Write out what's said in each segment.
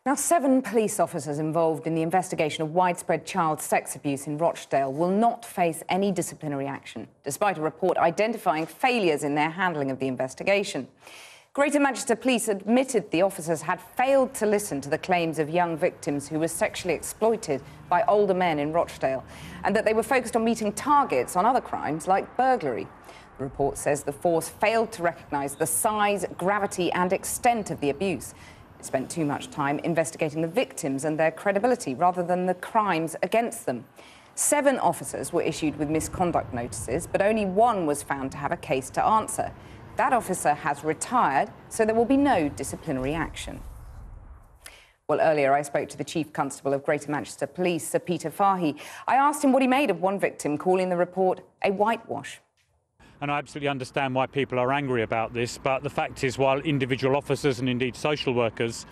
Now, 7 police officers involved in the investigation of widespread child sex abuse in Rochdale will not face any disciplinary action, despite a report identifying failures in their handling of the investigation. Greater Manchester Police admitted the officers had failed to listen to the claims of young victims who were sexually exploited by older men in Rochdale, and that they were focused on meeting targets on other crimes like burglary. The report says the force failed to recognise the size, gravity and extent of the abuse. It spent too much time investigating the victims and their credibility rather than the crimes against them. 7 officers were issued with misconduct notices, but only 1 was found to have a case to answer. That officer has retired, so there will be no disciplinary action. Well, earlier I spoke to the Chief Constable of Greater Manchester Police, Sir Peter Fahey. I asked him what he made of one victim calling the report a whitewash. And I absolutely understand why people are angry about this, but the fact is, while individual officers and indeed social workers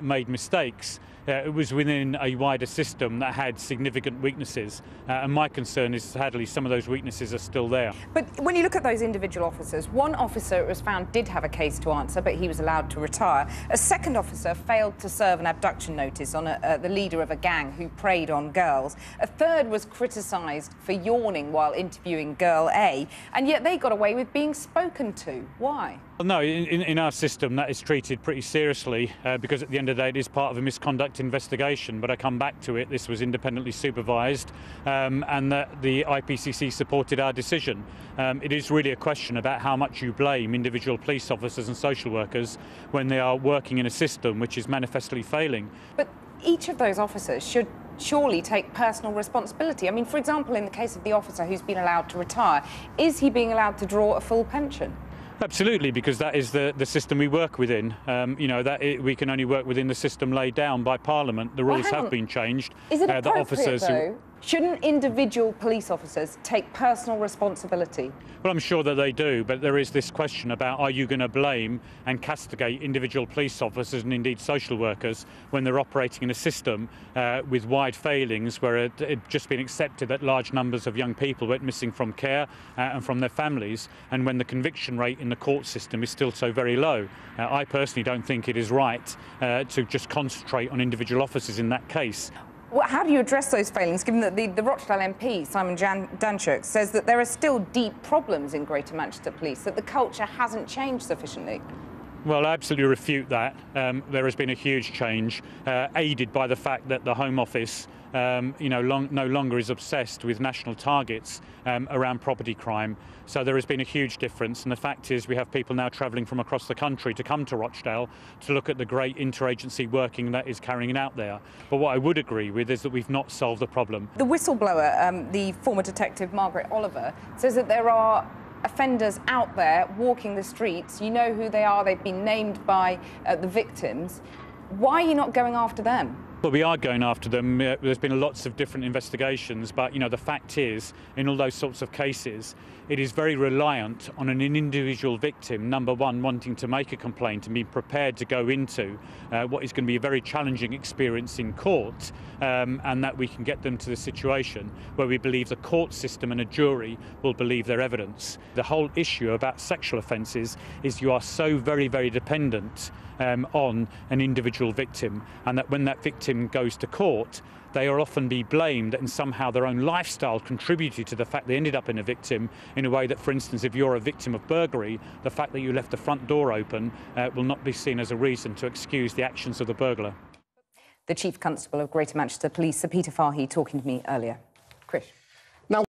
made mistakes, it was within a wider system that had significant weaknesses. And my concern is, sadly, some of those weaknesses are still there. But when you look at those individual officers, one officer, it was found, did have a case to answer, but he was allowed to retire. A second officer failed to serve an abduction notice on the leader of a gang who preyed on girls. A third was criticised for yawning while interviewing girl A, and yet they got away with being spoken to. Why? Well, no, in our system that is treated pretty seriously because at the end of the day it is part of a misconduct investigation, but I come back to it, this was independently supervised and that the IPCC supported our decision. It is really a question about how much you blame individual police officers and social workers when they are working in a system which is manifestly failing. But each of those officers should surely take personal responsibility. I mean, for example, in the case of the officer who's been allowed to retire, is he being allowed to draw a full pension? Absolutely, because that is the system we work within. You know, we can only work within the system laid down by Parliament. The rules have been changed. Is it appropriate, though? Shouldn't individual police officers take personal responsibility? Well, I'm sure that they do, but there is this question about, are you going to blame and castigate individual police officers and indeed social workers when they're operating in a system with wide failings where it had just been accepted that large numbers of young people went missing from care and from their families, and when the conviction rate in the court system is still so very low. I personally don't think it is right to just concentrate on individual officers in that case. Well, how do you address those failings, given that the Rochdale MP, Simon Danczuk, says that there are still deep problems in Greater Manchester Police, that the culture hasn't changed sufficiently? Well, I absolutely refute that. There has been a huge change, aided by the fact that the Home Office no longer is obsessed with national targets around property crime. So there has been a huge difference, and the fact is we have people now travelling from across the country to come to Rochdale to look at the great interagency working that is carrying out there. But what I would agree with is that we've not solved the problem. The whistleblower, the former detective Margaret Oliver, says that there are offenders out there walking the streets. You know who they are, they've been named by the victims. Why are you not going after them? Well, we are going after them. There's been lots of different investigations, but the fact is, in all those sorts of cases, it is very reliant on an individual victim, number one, wanting to make a complaint and be prepared to go into what is going to be a very challenging experience in court, and that we can get them to the situation where we believe the court system and a jury will believe their evidence. The whole issue about sexual offences is you are so very, very dependent on an individual victim, and that when that victim goes to court, they will often be blamed, and somehow their own lifestyle contributed to the fact they ended up in a victim, in a way that, for instance, if you're a victim of burglary, the fact that you left the front door open will not be seen as a reason to excuse the actions of the burglar. The Chief Constable of Greater Manchester Police, Sir Peter Fahey, talking to me earlier. Krish.